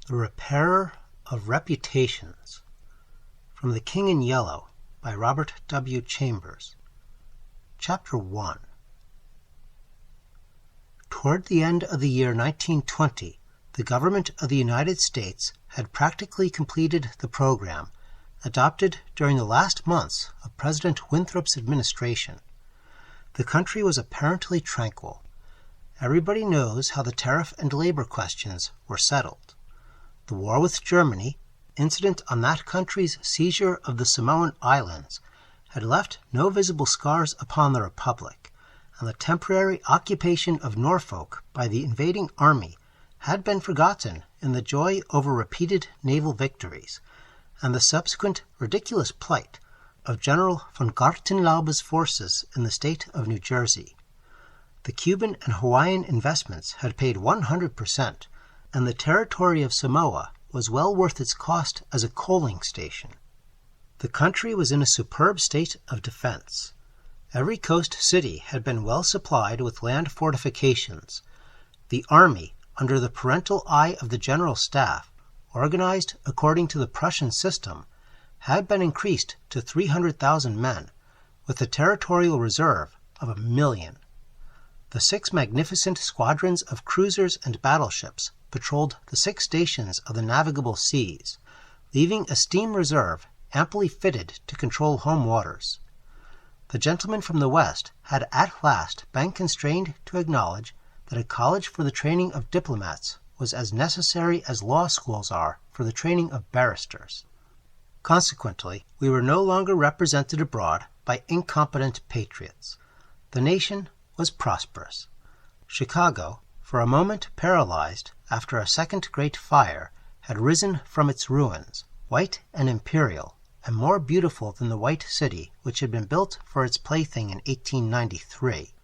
The Repairer of Reputations. From The King in Yellow by Robert W. Chambers. Chapter 1. Toward the end of the year 1920, the government of the United States had practically completed the program adopted during the last months of President Winthrop's administration. The country was apparently tranquil. Everybody knows how the tariff and labor questions were settled. The war with Germany, incident on that country's seizure of the Samoan Islands, had left no visible scars upon the Republic, and the temporary occupation of Norfolk by the invading army had been forgotten in the joy over repeated naval victories, and the subsequent ridiculous plight of General von Gartenlaube's forces in the state of New Jersey. The Cuban and Hawaiian investments had paid 100%, and the territory of Samoa was well worth its cost as a coaling station. The country was in a superb state of defense. Every coast city had been well supplied with land fortifications. The army, under the parental eye of the General Staff, organized according to the Prussian system, had been increased to 300,000 men, with a territorial reserve of 1,000,000. The 6 magnificent squadrons of cruisers and battleships patrolled the 6 stations of the navigable seas, leaving a steam reserve amply fitted to control home waters. The gentlemen from the West had at last been constrained to acknowledge that a college for the training of diplomats was as necessary as law schools are for the training of barristers. Consequently, we were no longer represented abroad by incompetent patriots. The nation was prosperous. Chicago, for a moment paralyzed after a second great fire, had risen from its ruins, white and imperial, and more beautiful than the white city which had been built for its plaything in 1893.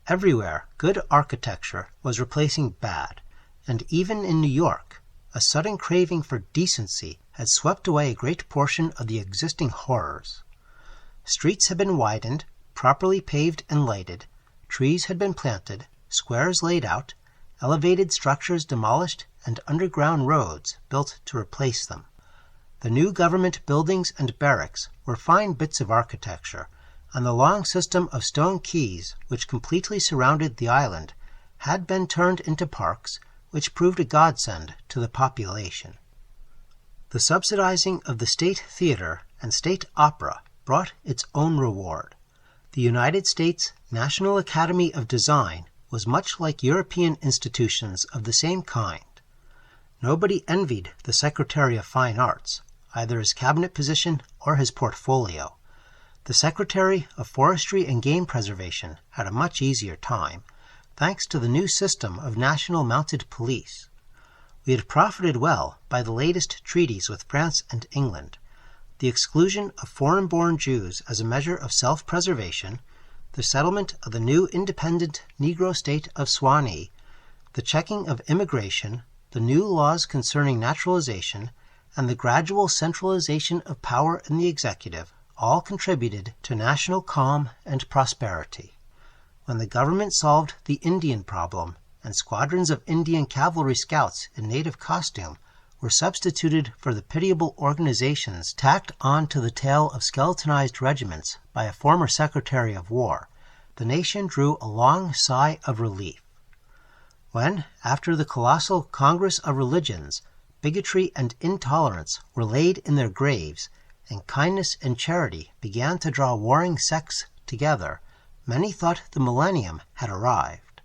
Everywhere good architecture was replacing bad, and even in New York, a sudden craving for decency had swept away a great portion of the existing horrors. Streets had been widened, properly paved and lighted, trees had been planted, squares laid out, elevated structures demolished, and underground roads built to replace them. The new government buildings and barracks were fine bits of architecture, and the long system of stone quays which completely surrounded the island had been turned into parks, which proved a godsend to the population. The subsidizing of the State Theater and State Opera brought its own reward. The United States National Academy of Design was much like European institutions of the same kind. Nobody envied the Secretary of Fine Arts, either his cabinet position or his portfolio. The Secretary of Forestry and Game Preservation had a much easier time, thanks to the new system of national mounted police. We had profited well by the latest treaties with France and England, the exclusion of foreign-born Jews as a measure of self-preservation, the settlement of the new independent Negro state of Swanee, the checking of immigration, the new laws concerning naturalization, and the gradual centralization of power in the executive all contributed to national calm and prosperity. When the government solved the Indian problem, and squadrons of Indian cavalry scouts in native costume were substituted for the pitiable organizations tacked on to the tail of skeletonized regiments by a former Secretary of War, the nation drew a long sigh of relief. When, after the colossal Congress of Religions, bigotry and intolerance were laid in their graves, and kindness and charity began to draw warring sects together, many thought the millennium had arrived,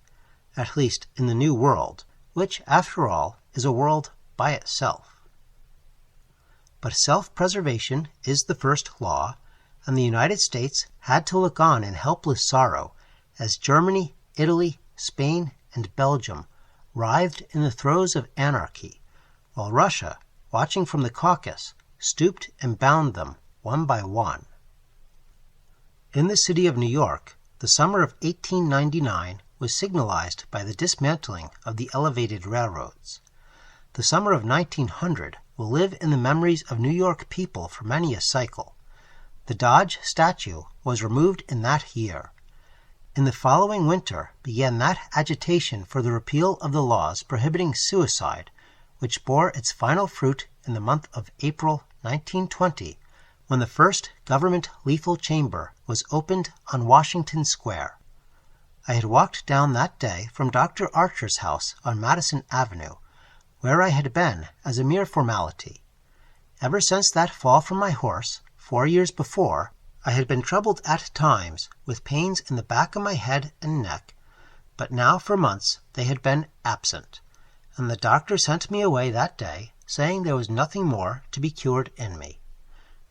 at least in the New World, which, after all, is a world by itself. But self-preservation is the first law, and the United States had to look on in helpless sorrow as Germany, Italy, Spain, and Belgium writhed in the throes of anarchy, while Russia, watching from the Caucasus, stooped and bound them one by one. In the city of New York, the summer of 1899 was signalized by the dismantling of the elevated railroads. The summer of 1900 will live in the memories of New York people for many a cycle. The Dodge statue was removed in that year. In the following winter began that agitation for the repeal of the laws prohibiting suicide which bore its final fruit in the month of April 1920, when the first government lethal chamber was opened on Washington Square. I had walked down that day from Dr. Archer's house on Madison Avenue, where I had been as a mere formality. Ever since that fall from my horse, 4 years before, I had been troubled at times with pains in the back of my head and neck, but now for months they had been absent, and the doctor sent me away that day, saying there was nothing more to be cured in me.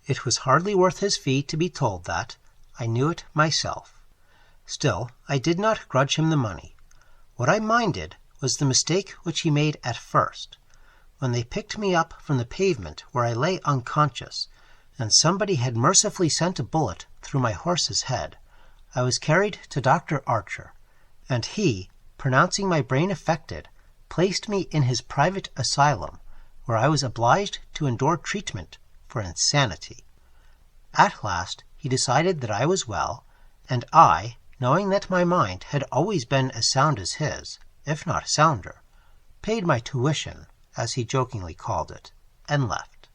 It was hardly worth his fee to be told that. I knew it myself. Still, I did not grudge him the money. What I minded was the mistake which he made at first. When they picked me up from the pavement where I lay unconscious, and somebody had mercifully sent a bullet through my horse's head, I was carried to Dr. Archer, and he, pronouncing my brain affected, placed me in his private asylum, where I was obliged to endure treatment for insanity. At last he decided that I was well, and I, knowing that my mind had always been as sound as his, if not sounder, paid my tuition, as he jokingly called it, and left.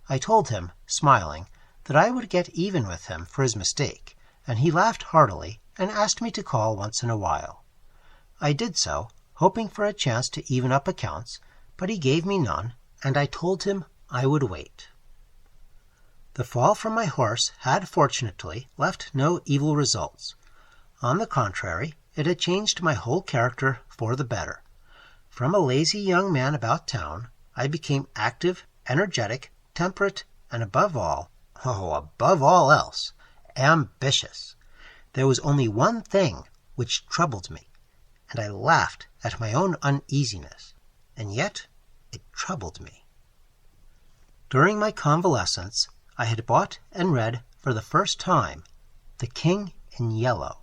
I told him, smiling, that I would get even with him for his mistake, and he laughed heartily and asked me to call once in a while. I did so, hoping for a chance to even up accounts, but he gave me none, and I told him I would wait. The fall from my horse had fortunately left no evil results. On the contrary, it had changed my whole character for the better. From a lazy young man about town, I became active, energetic, temperate, and above all else, ambitious. There was only one thing which troubled me, and I laughed at my own uneasiness, and yet it troubled me. During my convalescence, I had bought and read for the first time The King in Yellow.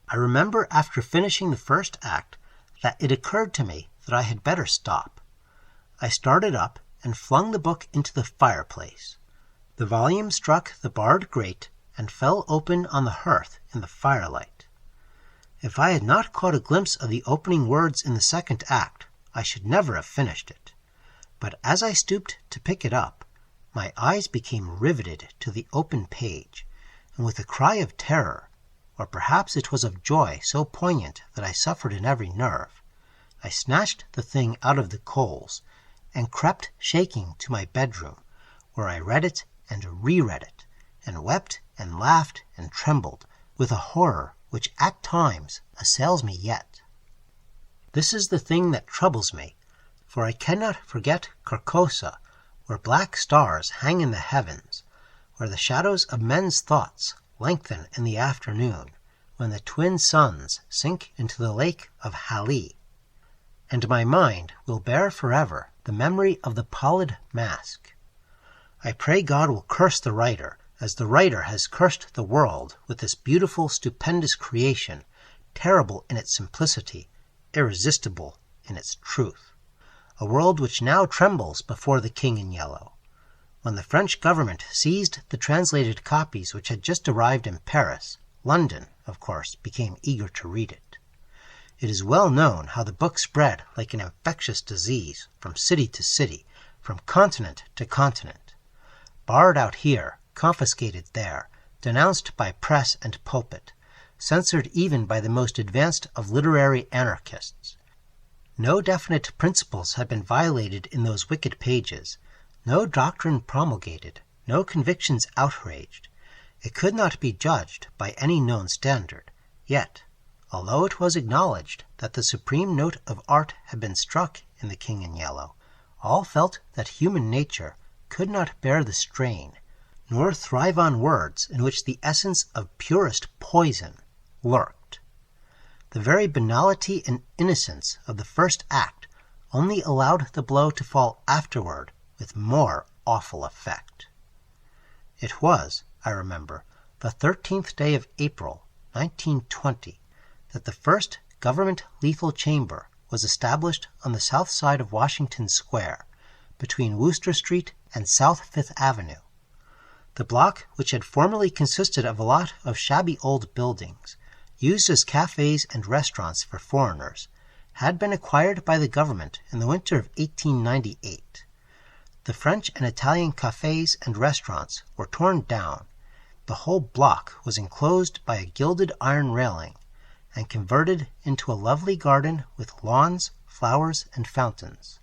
I remember after finishing the first act that it occurred to me that I had better stop. I started up and flung the book into the fireplace. The volume struck the barred grate and fell open on the hearth in the firelight. If I had not caught a glimpse of the opening words in the second act, I should never have finished it. But as I stooped to pick it up, my eyes became riveted to the open page, and with a cry of terror, or perhaps it was of joy so poignant that I suffered in every nerve, I snatched the thing out of the coals and crept shaking to my bedroom, where I read it and reread it, and wept and laughed and trembled with a horror which at times assails me yet. This is the thing that troubles me, for I cannot forget Carcosa, where black stars hang in the heavens, where the shadows of men's thoughts lengthen in the afternoon, when the twin suns sink into the lake of Hali, and my mind will bear forever the memory of the pallid mask. I pray God will curse the writer, as the writer has cursed the world with this beautiful, stupendous creation, terrible in its simplicity, irresistible in its truth. A world which now trembles before the King in Yellow. When the French government seized the translated copies which had just arrived in Paris, London, of course, became eager to read it. It is well known how the book spread like an infectious disease from city to city, from continent to continent. Barred out here, confiscated there, denounced by press and pulpit, censored even by the most advanced of literary anarchists. No definite principles had been violated in those wicked pages, no doctrine promulgated, no convictions outraged. It could not be judged by any known standard. Yet, although it was acknowledged that the supreme note of art had been struck in The King in Yellow, all felt that human nature could not bear the strain, nor thrive on words in which the essence of purest poison lurked. The very banality and innocence of the first act only allowed the blow to fall afterward with more awful effect. It was, I remember, the 13th day of April, 1920, that the first government lethal chamber was established on the south side of Washington Square, between Wooster Street and South Fifth Avenue. The block, which had formerly consisted of a lot of shabby old buildings, used as cafes and restaurants for foreigners, had been acquired by the government in the winter of 1898. The French and Italian cafes and restaurants were torn down. The whole block was enclosed by a gilded iron railing and converted into a lovely garden with lawns, flowers, and fountains.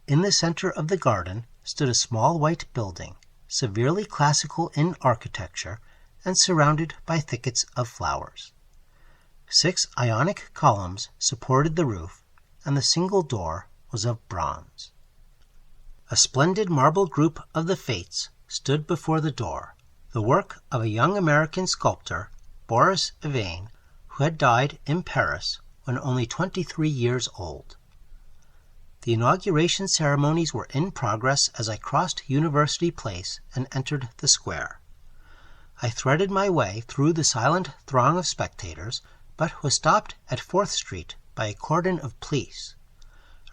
In the center of the garden stood a small white building, severely classical in architecture and surrounded by thickets of flowers. 6 Ionic columns supported the roof, and the single door was of bronze. A splendid marble group of the Fates stood before the door, the work of a young American sculptor, Boris Yvain, who had died in Paris when only 23 years old. The inauguration ceremonies were in progress as I crossed University Place and entered the square. I threaded my way through the silent throng of spectators, but was stopped at 4th Street by a cordon of police.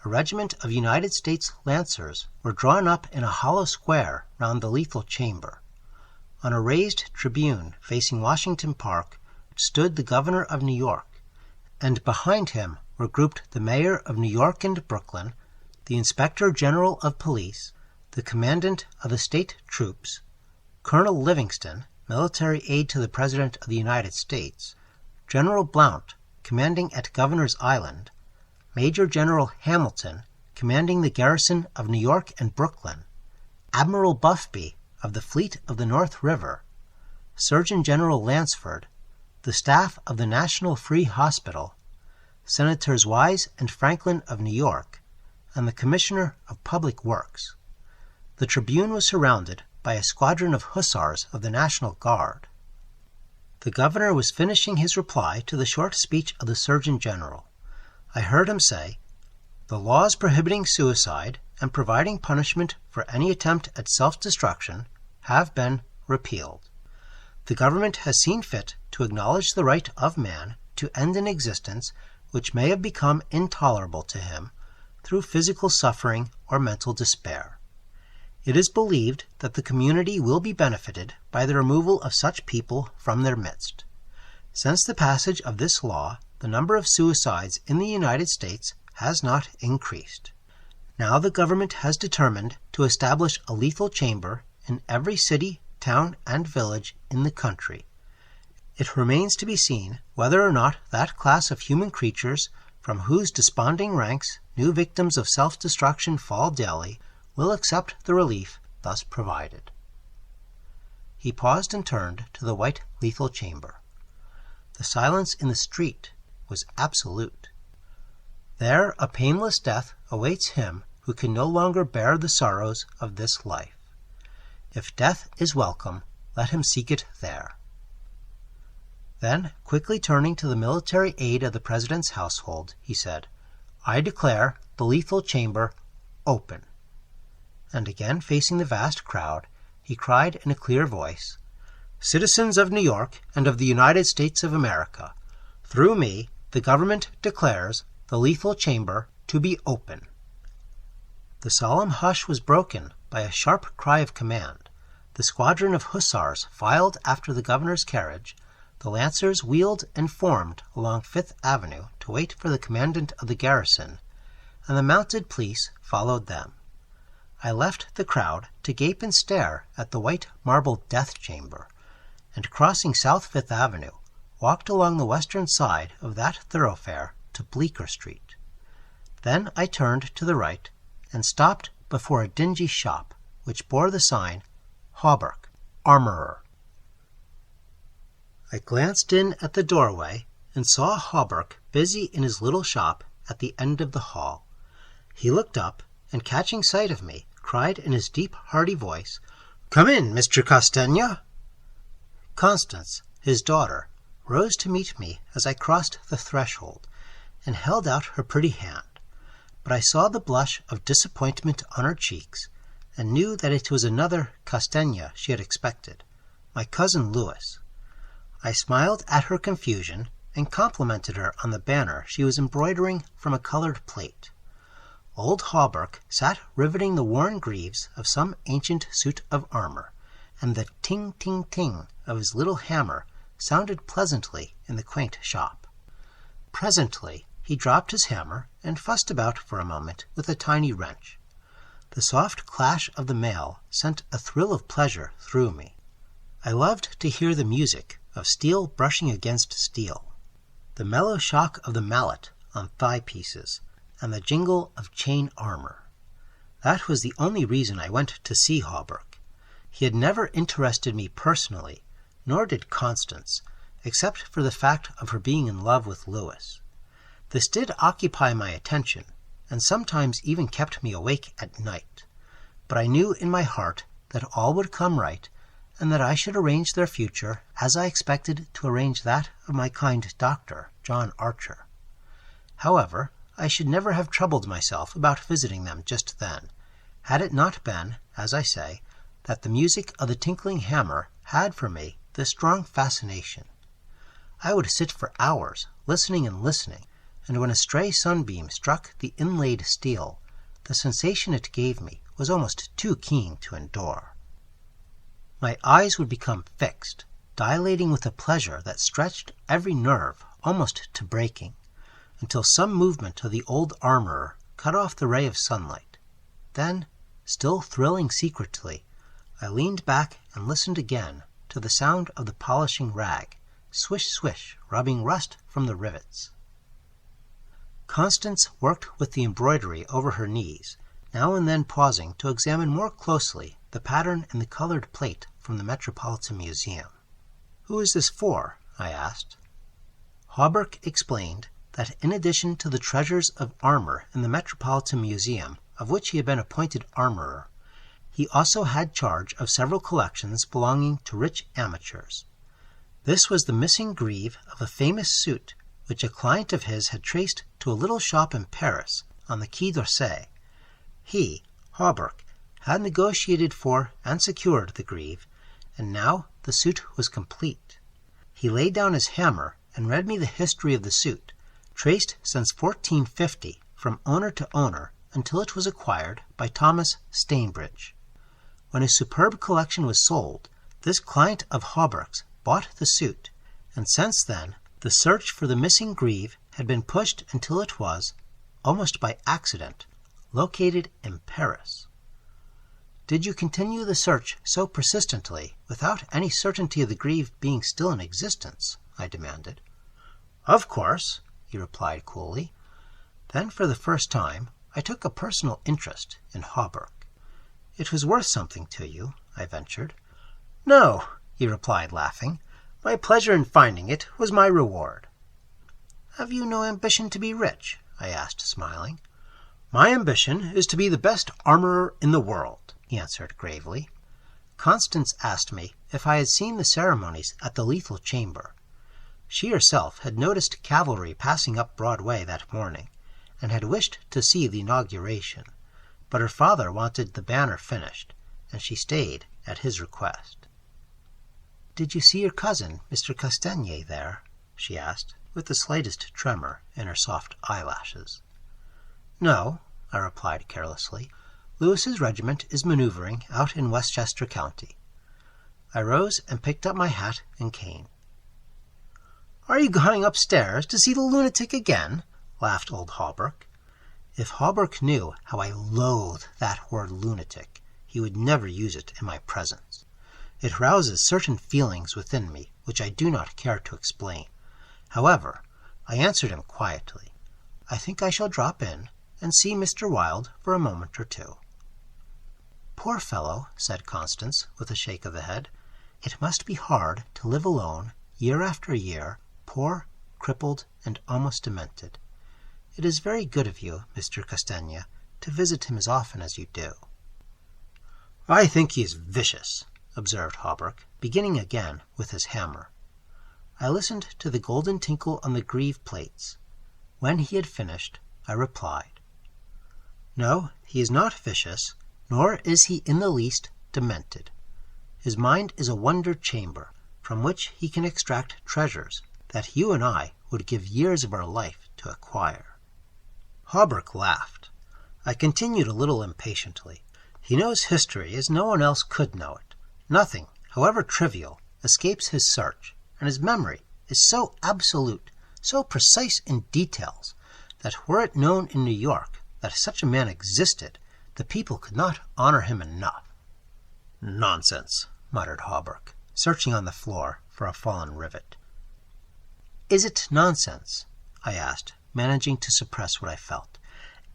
A regiment of United States Lancers were drawn up in a hollow square round the lethal chamber. On a raised tribune facing Washington Park stood the governor of New York, and behind him were grouped the mayor of New York and Brooklyn, the inspector general of police, the commandant of the state troops, Colonel Livingston, military aide to the President of the United States, General Blount, commanding at Governor's Island, Major General Hamilton, commanding the garrison of New York and Brooklyn, Admiral Buffby of the Fleet of the North River, Surgeon General Lansford, the staff of the National Free Hospital, Senators Wise and Franklin of New York, and the Commissioner of Public Works. The tribune was surrounded by a squadron of hussars of the National Guard. The governor was finishing his reply to the short speech of the Surgeon General. I heard him say, "The laws prohibiting suicide and providing punishment for any attempt at self-destruction have been repealed. The government has seen fit to acknowledge the right of man to end an existence which may have become intolerable to him through physical suffering or mental despair. It is believed that the community will be benefited by the removal of such people from their midst. Since the passage of this law, the number of suicides in the United States has not increased. Now the government has determined to establish a lethal chamber in every city, town, and village in the country. It remains to be seen whether or not that class of human creatures from whose desponding ranks new victims of self-destruction fall daily will accept the relief thus provided." He paused and turned to the white lethal chamber. The silence in the street was absolute. There a painless death awaits him who can no longer bear the sorrows of this life. If death is welcome, let him seek it there. Then, quickly turning to the military aide of the President's household, he said, "I declare the lethal chamber open." And again facing the vast crowd, he cried in a clear voice, "Citizens of New York and of the United States of America, through me, the government declares the lethal chamber to be open." The solemn hush was broken by a sharp cry of command. The squadron of hussars filed after the governor's carriage, the lancers wheeled and formed along Fifth Avenue to wait for the commandant of the garrison, and the mounted police followed them. I left the crowd to gape and stare at the white marble death chamber, and crossing South Fifth Avenue, walked along the western side of that thoroughfare to Bleecker Street. Then I turned to the right and stopped before a dingy shop which bore the sign, "Hauberk, Armorer." I glanced in at the doorway and saw Hauberk busy in his little shop at the end of the hall. He looked up and, catching sight of me, cried in his deep, hearty voice, "Come in, Mr. Castaigne." Constance, his daughter, rose to meet me as I crossed the threshold and held out her pretty hand, but I saw the blush of disappointment on her cheeks and knew that it was another Castaigne she had expected, my cousin Louis. I smiled at her confusion and complimented her on the banner she was embroidering from a colored plate. Old Hauberk sat riveting the worn greaves of some ancient suit of armor, and the ting-ting-ting of his little hammer sounded pleasantly in the quaint shop. Presently he dropped his hammer and fussed about for a moment with a tiny wrench. The soft clash of the mail sent a thrill of pleasure through me. I loved to hear the music of steel brushing against steel, the mellow shock of the mallet on thigh pieces, and the jingle of chain armor. That was the only reason I went to see Hawberk. He had never interested me personally, nor did Constance, except for the fact of her being in love with Louis. This did occupy my attention, and sometimes even kept me awake at night. But I knew in my heart that all would come right, and that I should arrange their future as I expected to arrange that of my kind doctor, John Archer. However, I should never have troubled myself about visiting them just then, had it not been, as I say, that the music of the tinkling hammer had for me this strong fascination. I would sit for hours, listening and listening, and when a stray sunbeam struck the inlaid steel, the sensation it gave me was almost too keen to endure. My eyes would become fixed, dilating with a pleasure that stretched every nerve almost to breaking, until some movement of the old armorer cut off the ray of sunlight. Then, still thrilling secretly, I leaned back and listened again to the sound of the polishing rag, swish swish, rubbing rust from the rivets. Constance worked with the embroidery over her knees, now and then pausing to examine more closely the pattern in the colored plate from the Metropolitan Museum. "Who is this for?" I asked. Hawberk explained that in addition to the treasures of armor in the Metropolitan Museum, of which he had been appointed armorer, he also had charge of several collections belonging to rich amateurs. This was the missing greave of a famous suit which a client of his had traced to a little shop in Paris on the Quai d'Orsay. He, Hawberk, had negotiated for and secured the greave, and now the suit was complete. He laid down his hammer and read me the history of the suit, traced since 1450 from owner to owner until it was acquired by Thomas Stainbridge. When his superb collection was sold, this client of Hawberk's bought the suit, and since then the search for the missing greave had been pushed until it was, almost by accident, located in Paris. "Did you continue the search so persistently without any certainty of the greave being still in existence?" I demanded. "Of course," he replied coolly. Then for the first time I took a personal interest in Hawberk. "It was worth something to you," I ventured. "No," he replied, laughing. "My pleasure in finding it was my reward." "Have you no ambition to be rich?" I asked, smiling. "My ambition is to be the best armorer in the world," he answered gravely. Constance asked me if I had seen the ceremonies at the Lethal Chamber. She herself had noticed cavalry passing up Broadway that morning, and had wished to see the inauguration, but her father wanted the banner finished, and she stayed at his request. "Did you see your cousin, Mr. Castaigne, there?" she asked, with the slightest tremor in her soft eyelashes. "No," I replied carelessly. "Lewis's regiment is maneuvering out in Westchester County." I rose and picked up my hat and cane. "Are you going upstairs to see the lunatic again?" laughed old Hawberk. If Hawberk knew how I loathe that word lunatic, he would never use it in my presence. It rouses certain feelings within me which I do not care to explain. However, I answered him quietly. "I think I shall drop in and see Mr. Wilde for a moment or two." "Poor fellow," said Constance, with a shake of the head. "It must be hard to live alone, year after year, poor, crippled, and almost demented. It is very good of you, Mr. Castaigne, to visit him as often as you do." "I think he is vicious," observed Hawberk, beginning again with his hammer. I listened to the golden tinkle on the greave plates. When he had finished, I replied, "No, he is not vicious, nor is he in the least demented. His mind is a wonder chamber, from which he can extract treasures that you and I would give years of our life to acquire." Hawberk laughed. I continued a little impatiently. "He knows history as no one else could know it. Nothing, however trivial, escapes his search, and his memory is so absolute, so precise in details, that were it known in New York that such a man existed, the people could not honor him enough. Nonsense, muttered Hawberk, searching on the floor for a fallen rivet. Is it nonsense? I asked, managing to suppress what I felt.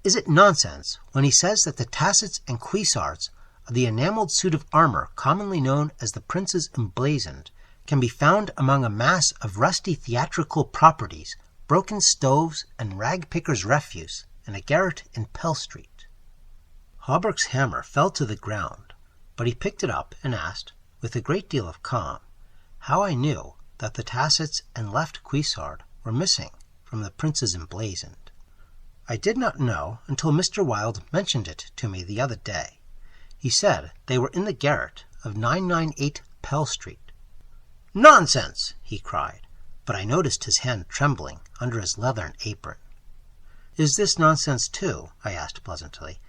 Is it nonsense when he says that the tassets and cuissards of the enameled suit of armor commonly known as the Prince's Emblazoned can be found among a mass of rusty theatrical properties, broken stoves, and rag-pickers' refuse in a garret in Pell Street? Hawberk's hammer fell to the ground, but he picked it up and asked, with a great deal of calm, how I knew that the tassets and left cuissard were missing from the Prince's Emblazoned. I did not know until Mr. Wilde mentioned it to me the other day. He said they were in the garret of 998 Pell Street. Nonsense! He cried, but I noticed his hand trembling under his leathern apron. Is this nonsense too? I asked pleasantly.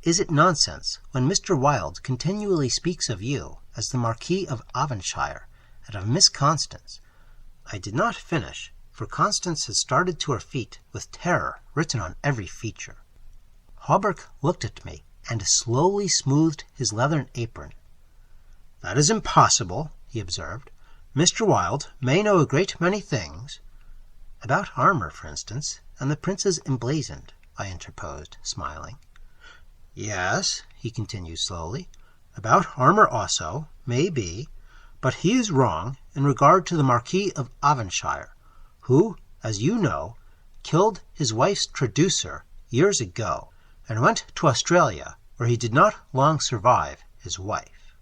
Is it nonsense when Mr. Wilde continually speaks of you as the Marquis of Avonshire and of Miss Constance? I did not finish, for Constance had started to her feet with terror written on every feature. Hawberk looked at me and slowly smoothed his leathern apron. That is impossible, he observed. Mr. Wilde may know a great many things. About armor, for instance, and the Prince's Emblazoned, I interposed, smiling. Yes, he continued slowly, about armor also, may be, but he is wrong in regard to the Marquis of Avonshire, who, as you know, killed his wife's traducer years ago, and went to Australia, where he did not long survive his wife.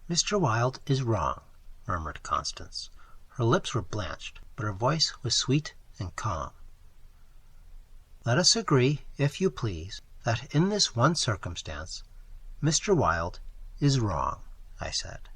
Mr. Wilde is wrong, murmured Constance. Her lips were blanched, but her voice was sweet and calm. Let us agree, if you please, that in this one circumstance, Mr. Wilde is wrong, I said.